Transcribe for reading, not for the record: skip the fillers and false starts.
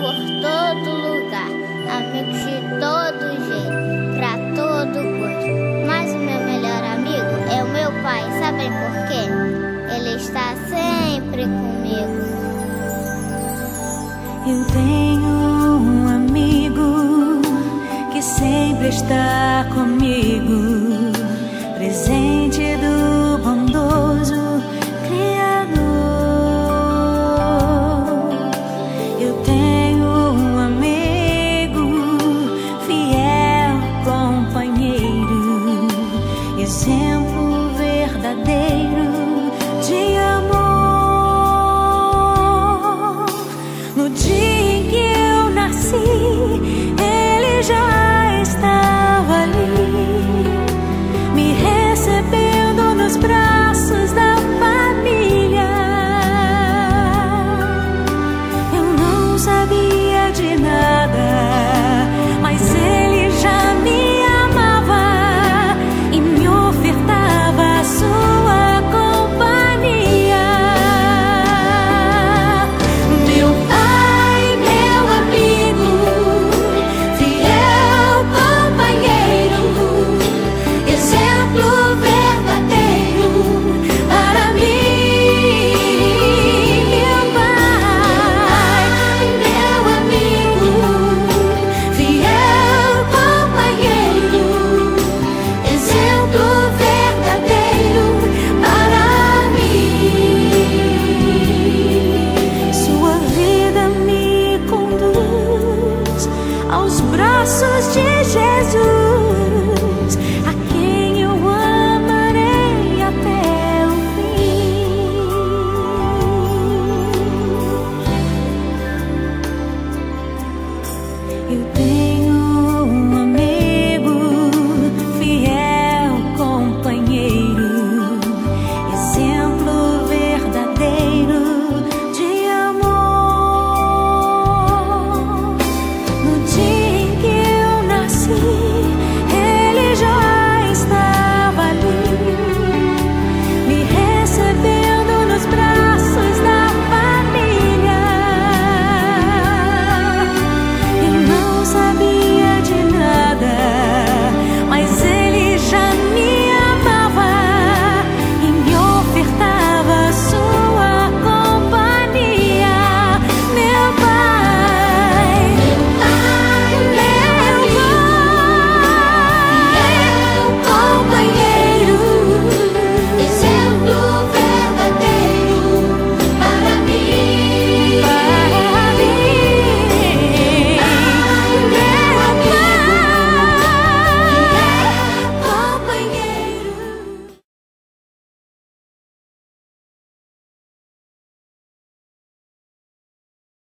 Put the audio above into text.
por todo lugar, amigos de todo jeito, pra todo gosto. Mas o meu melhor amigo é o meu pai, sabem por quê? Ele está sempre comigo. Eu tenho um amigo que sempre está comigo, presente do bondoso Criador. Eu tenho um amigo, fiel companheiro, exemplo verdadeiro